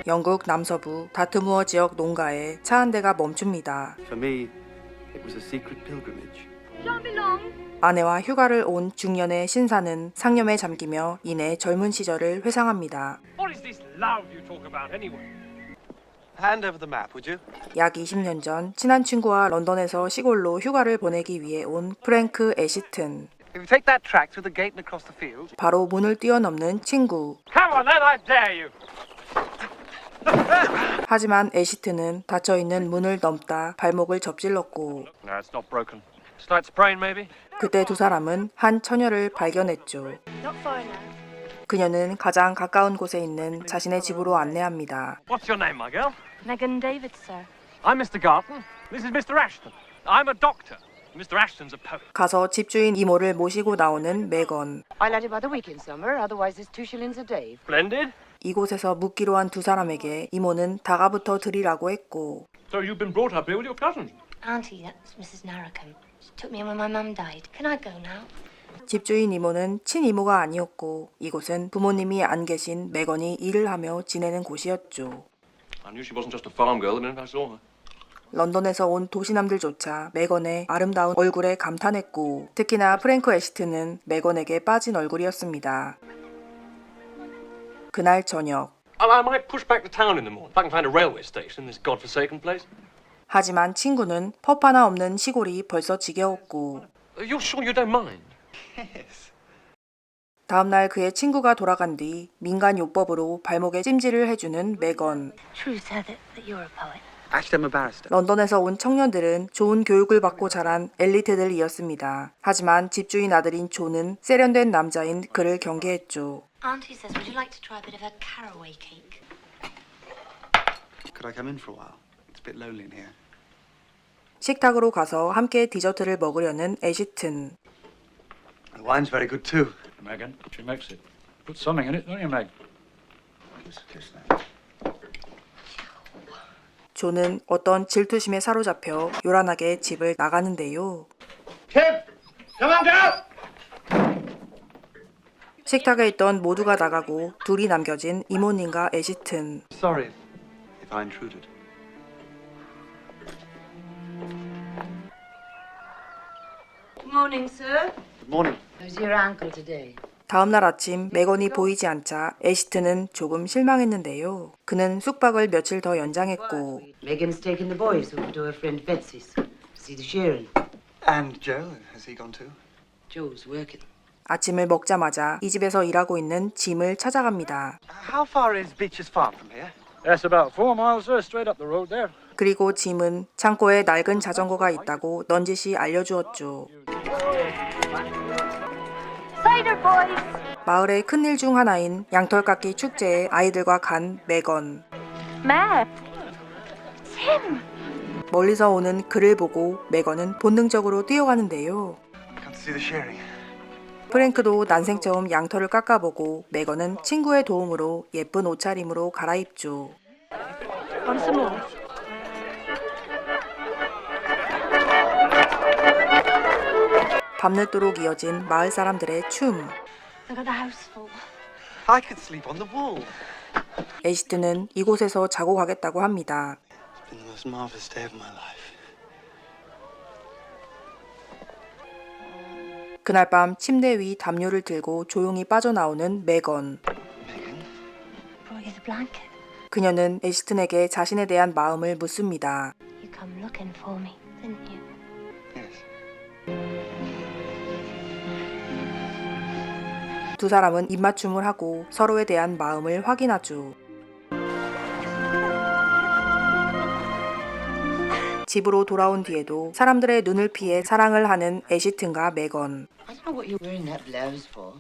영국 남서부 다트무어 지역 농가에 차 한 대가 멈춥니다. For me, it was a secret pilgrimage. 아내와 휴가를 온 중년의 신사는 상념에 잠기며 이내 젊은 시절을 회상합니다. What is this love you talk about anyway? Hand over the map, would you? 약 20년 전 친한 친구와 런던에서 시골로 휴가를 보내기 위해 온 프랭크 애시튼. If you take that track through the gate and across the field. 바로 문을 뛰어넘는 친구. Come on then, I dare you! 하지만 애시튼은 닫혀있는 문을 넘다 발목을 접질렀고 No, it's not broken. Slight sprain, maybe? 그때 두 사람은 한 처녀를 발견했죠. 그녀는 가장 가까운 곳에 있는 자신의 집으로 안내합니다. What's your name, my girl? Megan David, sir. I'm Mr. Garton. This is Mr. Ashton. I'm a doctor. Mr. Ashton's a poet. 가서 집주인 이모를 모시고 나오는 메건. I'll add you by the week in summer, otherwise it's 2 shillings a day. Splendid. 이곳에서 묵기로 한 두 사람에게 이모는 다가부터 드리라고 했고 So you've been brought up here with your cousin? Auntie, that's Mrs. Narracombe. She took me in when my mum died. Can I go now? 집주인 이모는 친이모가 아니었고 이곳은 부모님이 안 계신 메건이 일을 하며 지내는 곳이었죠. I knew she wasn't just a farm girl the minute I saw her. 런던에서 온 도시남들조차 메건의 아름다운 얼굴에 감탄했고 특히나 프랭크 애시튼은 메건에게 빠진 얼굴이었습니다. 그날 저녁 I might push back to town in the morning if I can find a railway station in this godforsaken place. 하지만 친구는 펍 하나 없는 시골이 벌써 지겨웠고 You're sure you don't mind? 다음날 그의 친구가 돌아간 뒤 민간 요법으로 발목에 찜질을 해주는 메건. True, sir, that you're a poet. Actually, I'm a barrister. 런던에서 온 청년들은 좋은 교육을 받고 자란 엘리트들이었습니다. 하지만 집주인 아들인 존은 세련된 남자인 그를 경계했죠. Auntie says, would you like to try a bit of her caraway cake? Could I come in for a while? It's a bit lonely in here. 식탁으로 가서 함께 디저트를 먹으려는 애시튼. The wine's very good too. Megan, she makes it. Put something in it, don't you, Meg? 존은 어떤 질투심에 사로잡혀 요란하게 집을 나가는데요. Kim! Come on, girl! 식탁에 있던 모두가 나가고 둘이 남겨진 이모님과 애시튼. Sorry if I intruded. Good morning, sir. Good morning. How's your ankle today? 다음날 아침 메건이 보이지 않자 애시튼은 조금 실망했는데요. 그는 숙박을 며칠 더 연장했고 Megan's taken the boys over to her friend Betsy's to see the shearing. And Joe, has he gone too? Joe's working. 아침을 먹자마자 이 집에서 일하고 있는 짐을 찾아갑니다. How far is Beecher's Farm from here? That's about 4 miles, sir, straight up the road there. 그리고 짐은 창고에 낡은 자전거가 있다고 넌지시 알려주었죠. Cider, boys! 마을의 큰일 중 하나인 양털깎기 축제에 아이들과 간 메건. Matt! Tim! 멀리서 오는 그를 보고 메건은 본능적으로 뛰어가는데요. Come to see the shearing. 프랭크도 난생 처음 양털을 깎아보고 메건은 친구의 도움으로 예쁜 옷차림으로 갈아입죠. Want some more? 밤늦도록 이어진 마을 사람들의 춤. Look at the house full. I could sleep on the wall. 애시튼은 이곳에서 자고 가겠다고 합니다. It's been the most marvelous day of my life. 그날 밤 침대 위 담요를 들고 조용히 빠져나오는 메건. Megan? Brought you the blanket. 그녀는 애시튼에게 자신에 대한 마음을 묻습니다. You come looking for me, didn't you? Yes. 두 사람은 입맞춤을 하고 서로에 대한 마음을 확인하죠. 집으로 돌아온 뒤에도 사람들의 눈을 피해 사랑을 하는 애시튼과 메건. I don't know what you're wearing that blouse for.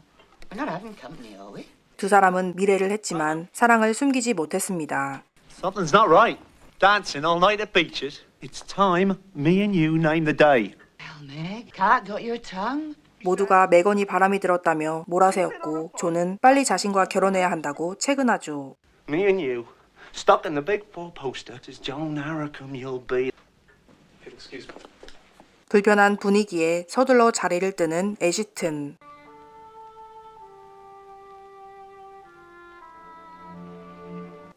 We're not having company, are we? 두 사람은 미래를 했지만 사랑을 숨기지 못했습니다. Something's not right. Dancing all night at Beecher's. It's time me and you name the day. Well, Meg, cat got your tongue. 모두가 메건이 바람이 들었다며 몰아세웠고 존은 빨리 자신과 결혼해야 한다고 채근하죠. Me and you, stuck in the big four-poster. It's Joan Narracombe you'll be. Excuse me. 불편한 분위기에 서둘러 자리를 뜨는 애시튼.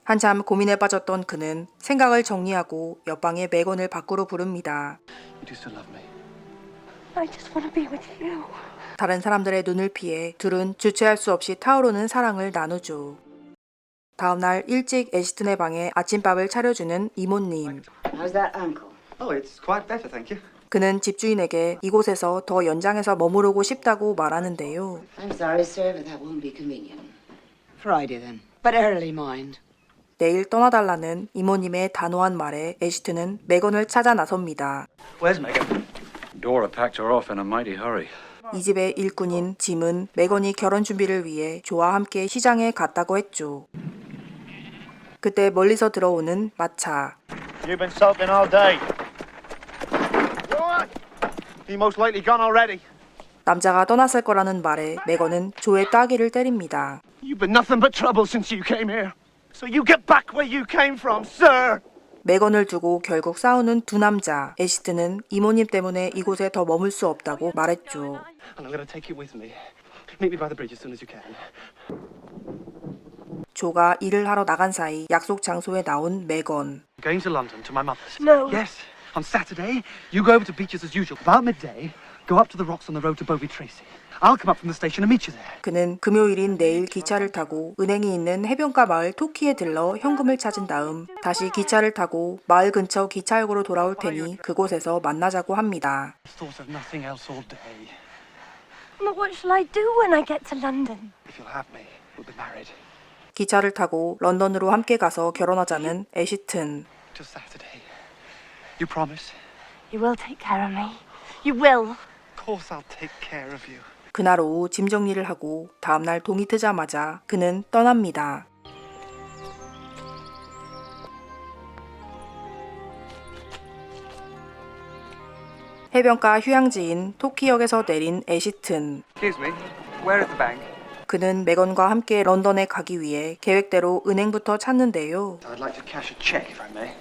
한참 고민에 빠졌던 그는 생각을 정리하고 옆방의 메건을 밖으로 부릅니다. You do still love me. I just want to be with you. 다른 사람들의 눈을 피해 둘은 주체할 수 없이 타오르는 사랑을 나누죠. 다음날 일찍 애시튼의 방에 아침밥을 차려주는 이모님. How's that uncle? Oh, it's quite better, thank you. 그는 집주인에게 이곳에서 더 연장해서 머무르고 싶다고 말하는데요. I'm sorry, sir, but that won't be convenient. Friday, then. But early, mind. 내일 떠나달라는 이모님의 단호한 말에 애시튼은 메건을 찾아 나섭니다. Where's Megan? Dora packed her off in a mighty hurry. 이 집의 일꾼인 짐은 메건이 결혼 준비를 위해 조와 함께 시장에 갔다고 했죠. 그때 멀리서 들어오는 마차. You've been sulking all day. What? He most likely gone already. 남자가 떠났을 거라는 말에 메건은 조의 따귀를 때립니다. You've been nothing but trouble since you came here. So you get back where you came from, sir. 메건을 두고 결국 싸우는 두 남자. 애시튼은 이모님 때문에 이곳에 더 머물 수 없다고 말했죠. And I'm going to take you with me. Meet me by the bridge as soon as you can. 조가 일을 하러 나간 사이 약속 장소에 나온 메건. Going to London to my mother's. No. Yes. On Saturday, you go over to Beaches as usual. About midday, go up to the rocks on the road to Bovey Tracy. I'll come up from the station and meet you there. 그는 금요일인 내일 기차를 타고 은행이 있는 해변가 마을 토키에 들러 현금을 찾은 다음 다시 기차를 타고 마을 근처 기차역으로 돌아올 테니 그곳에서 만나자고 합니다. Thought of nothing else all day. But what shall I do when I get to London? If you'll have me, we'll be married. 기차를 타고 런던으로 함께 가서 결혼하자는 애시튼. Till Saturday. You promise? You will take care of me. You will. Of course I'll take care of you. 그날 오후 짐 정리를 하고 다음날 동이 트자마자 그는 떠납니다. 해변가 휴양지인 토키역에서 내린 애시튼. Excuse me. Where is the bank? 그는 메건과 함께 런던에 가기 위해 계획대로 은행부터 찾는데요. I'd like to cash a check, if I may.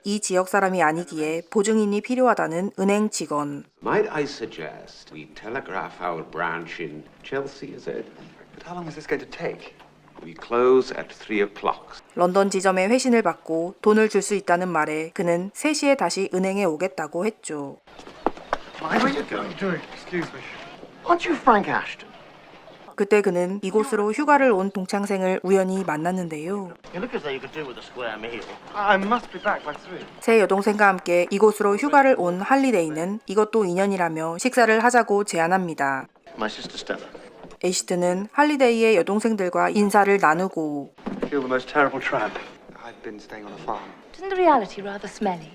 이 지역 사람이 아니기에 보증인이 필요하다는 은행 직원. Might I suggest we telegraph our branch in Chelsea, is it? But how long is this going to take? We close at 3 o'clock. 런던 지점에 회신을 받고 돈을 줄 수 있다는 말에 그는 3시에 다시 은행에 오겠다고 했죠. Where are you going? Excuse me. Aren't you Frank Ashton? 그때 그는 이곳으로 휴가를 온 동창생을 우연히 만났는데요. You look as though you could do with a square meal. I must be back by 3. 새 여동생과 함께 이곳으로 휴가를 온 할리데이는 이것도 인연이라며 식사를 하자고 제안합니다. My sister Stella. 애시튼은 할리데이의 여동생들과 인사를 나누고 I feel the most terrible tramp. I've been staying on a farm. Isn't the reality rather smelly?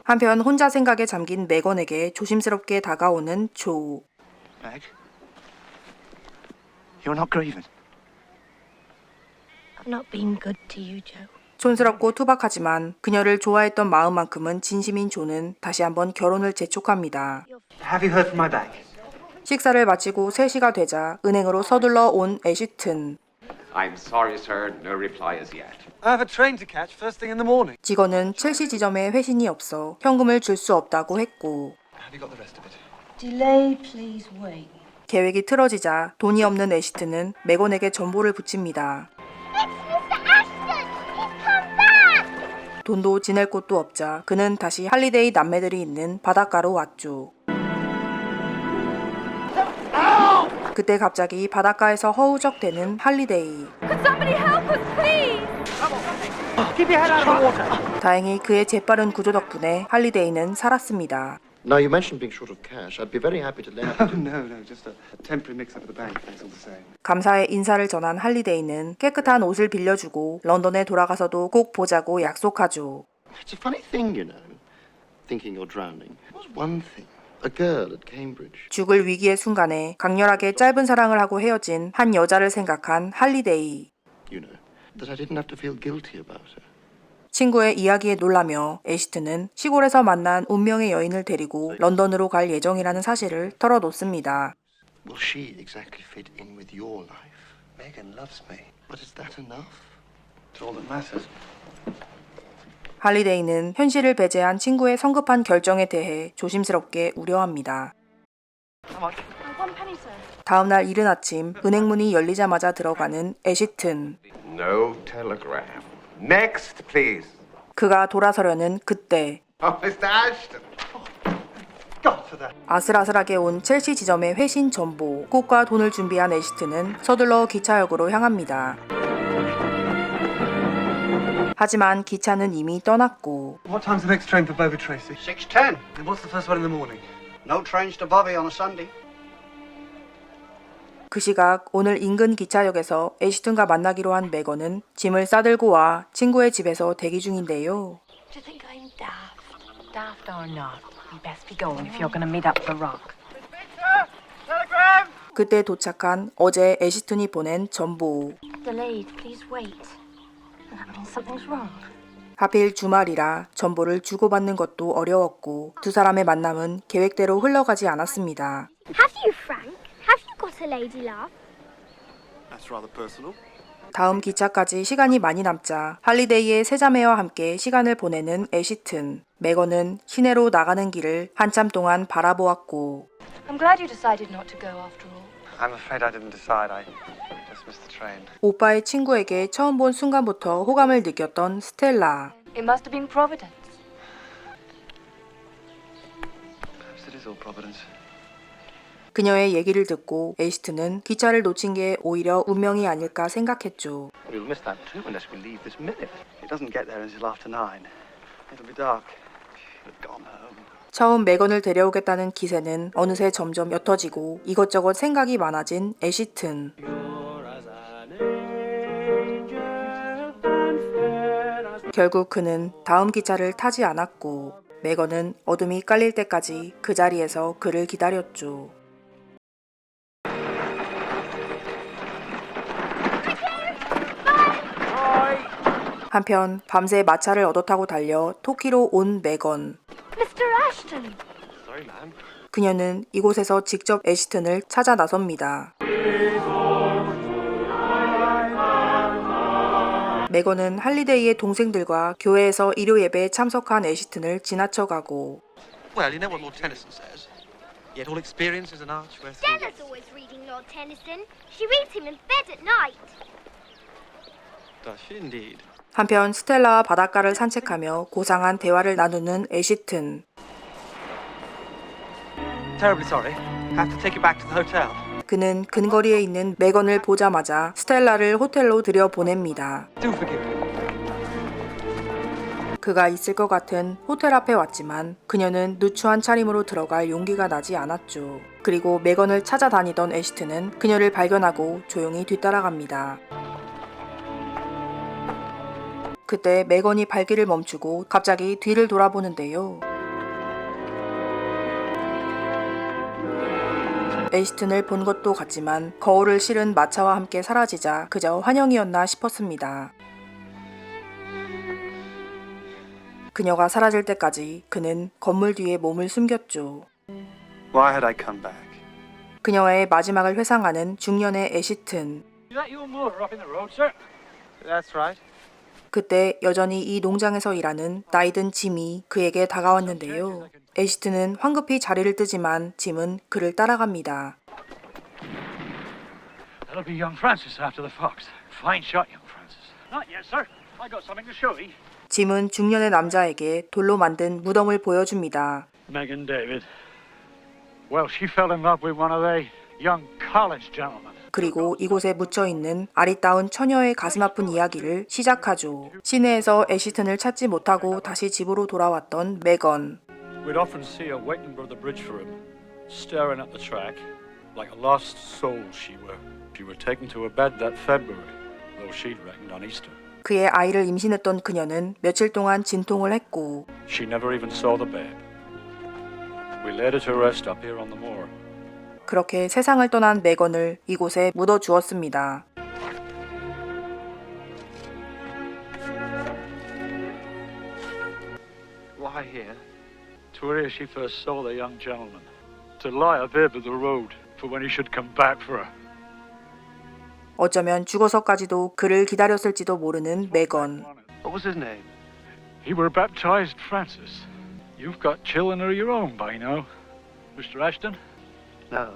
한편 혼자 생각에 잠긴 메건에게 조심스럽게 다가오는 조. Meg? You're not grieving. I've not been good to you, Joe. 촌스럽고 투박하지만 그녀를 좋아했던 마음만큼은 진심인 조는 다시 한번 결혼을 재촉합니다. Have you heard from my bank? 식사를 마치고 3시가 되자 은행으로 서둘러 온 애시튼. I'm sorry, sir, no reply as yet. I have a train to catch first thing in the morning. 직원은 첼시 지점에 회신이 없어 현금을 줄 수 없다고 했고 Have you got the rest of it? Delay, please wait. 계획이 틀어지자 돈이 없는 애시튼은 메건에게 전보를 붙입니다. 돈도 지낼 곳도 없자 그는 다시 할리데이 남매들이 있는 바닷가로 왔죠. 그때 갑자기 바닷가에서 허우적대는 할리데이. 다행히 그의 재빠른 구조 덕분에 할리데이는 살았습니다. Now, you mentioned being short of cash. I'd be very happy to lend Oh, no, just a temporary mix-up at the bank. Thanks all the same. 감사의 인사를 전한 할리데이는 깨끗한 옷을 빌려주고 런던에 돌아가서도 꼭 보자고 약속하죠. It's a funny thing, you know. Thinking you're drowning. It was one thing. A girl at Cambridge. 죽을 위기의 순간에 강렬하게 짧은 사랑을 하고 헤어진 한 여자를 생각한 할리데이. You know, that I didn't have to feel guilty about her. 친구의 이야기에 놀라며 애시튼은 시골에서 만난 운명의 여인을 데리고 런던으로 갈 예정이라는 사실을 털어놓습니다. Will she exactly fit in with your life? Megan loves me. But is that enough? It's all that matters. 할리데이는 현실을 배제한 친구의 성급한 결정에 대해 조심스럽게 우려합니다. 다음 날 이른 아침 은행 문이 열리자마자 들어가는 애시튼. No telegram. Next, please. 그가 돌아서려는 그때 Oh, Mr. Ashton. God for that. 아슬아슬하게 온 첼시 지점의 회신 전보, 꽃과 돈을 준비한 애시트는 서둘러 기차역으로 향합니다. 하지만 기차는 이미 떠났고 What time's the next train for Bovey Tracy? 6:10. And what's the first one in the morning? No trains to Bovey on a Sunday. 그 시각 오늘 인근 기차역에서 애시튼과 만나기로 한 메건은 짐을 싸들고 와 친구의 집에서 대기 중인데요. Do you think I'm daft? Daft or not, you best be going if you're going to meet up the rock. 그때 도착한 어제 애시튼이 보낸 전보. Delayed. Please wait. That means something's wrong. 하필 주말이라 전보를 주고받는 것도 어려웠고 두 사람의 만남은 계획대로 흘러가지 않았습니다. Have you, Frank? Have you got a lady love? That's rather personal. 다음 기차까지 시간이 많이 남자 할리데이의 세 자매와 함께 시간을 보내는 애시튼. 메건은 시내로 나가는 길을 한참 동안 바라보았고 I'm glad you decided not to go after all. I'm afraid I didn't decide. I just missed the train. 오빠의 친구에게 처음 본 순간부터 호감을 느꼈던 스텔라. It must have been Providence. Perhaps it is all Providence. 그녀의 얘기를 듣고 애시튼은 기차를 놓친 게 오히려 운명이 아닐까 생각했죠. We'll miss that too unless we leave this minute. It doesn't get there until after 9. It'll be dark. Should have gone home. 처음 메건을 데려오겠다는 기세는 어느새 점점 옅어지고 이것저것 생각이 많아진 애시튼. 결국 그는 다음 기차를 타지 않았고 메건은 어둠이 깔릴 때까지 그 자리에서 그를 기다렸죠. 한편 밤새 마차를 얻어 타고 달려 토키로 온 메건. Mr. Ashton! Sorry, ma'am. 그녀는 이곳에서 직접 애시튼을 찾아 나섭니다. 메건은 할리데이의 동생들과 교회에서 일요 예배에 참석한 애시튼을 지나쳐가고 Well, you know what Lord Tennyson says. Yet all experience is an arch where Stella's always reading Lord Tennyson. She reads him in bed at night. Does she indeed? 한편 스텔라와 바닷가를 산책하며 고상한 대화를 나누는 애시튼. Terribly sorry. Have to take you back to the hotel. 그는 근거리에 있는 메건을 보자마자 스텔라를 호텔로 들여보냅니다. Do forgive me. 그가 있을 것 같은 호텔 앞에 왔지만 그녀는 누추한 차림으로 들어갈 용기가 나지 않았죠. 그리고 메건을 찾아다니던 애시튼은 그녀를 발견하고 조용히 뒤따라갑니다. 그때 메건이 발길을 멈추고 갑자기 뒤를 돌아보는데요. 애시튼을 본 것도 같지만 거울을 실은 마차와 함께 사라지자 그저 환영이었나 싶었습니다. 그녀가 사라질 때까지 그는 건물 뒤에 몸을 숨겼죠. Why had I come back? 그녀의 마지막을 회상하는 중년의 애시튼. Is that your motor up in the road, sir? That's right. 그때 여전히 이 농장에서 일하는 나이든 짐이 그에게 다가왔는데요. 애시튼은 황급히 자리를 뜨지만 짐은 그를 따라갑니다. That'll be young Francis after the fox. Fine shot, young Francis. Not yet, sir. I got something to show you. 짐은 중년의 남자에게 돌로 만든 무덤을 보여줍니다. Megan David. Well, she fell in love with one of the young college gentlemen. 그리고 이곳에 묻혀있는 아리따운 처녀의 가슴 아픈 이야기를 시작하죠. 시내에서 애시튼을 찾지 못하고 다시 집으로 돌아왔던 메건. We'd often see her waiting by the bridge for him, staring at the track, like a lost soul she were. She were taken to her bed that February, though she'd reckoned on Easter. 그의 아이를 임신했던 그녀는 며칠 동안 진통을 했고 She never even saw the babe. We laid her to rest up here on the moor. 그렇게 세상을 떠난 메건을 이곳에 묻어주었습니다. Why here? To where she first saw the young gentleman. To lie a babe of the road for when he should come back for her. 어쩌면 죽어서까지도 그를 기다렸을지도 모르는 메건. What was his name? He were baptized Francis. You've got children of your own by now, Mr. Ashton. No.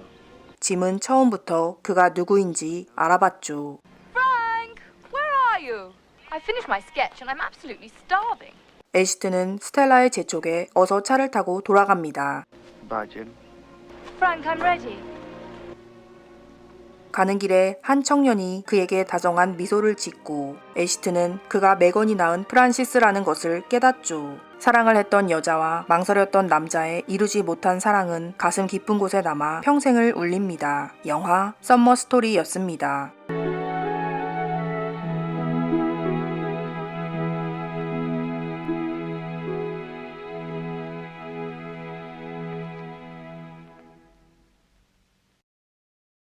짐은 처음부터 그가 누구인지 알아봤죠. Frank, where are you? I finished my sketch and I'm absolutely starving. 애시트는 스텔라의 재촉에 어서 차를 타고 돌아갑니다. Bye, Jim. Frank, I'm ready. 가는 길에 한 청년이 그에게 다정한 미소를 짓고 애시트는 그가 메건이 낳은 프란시스라는 것을 깨닫죠. 사랑을 했던 여자와 망설였던 남자의 이루지 못한 사랑은 가슴 깊은 곳에 남아 평생을 울립니다. 영화 썸머 스토리였습니다.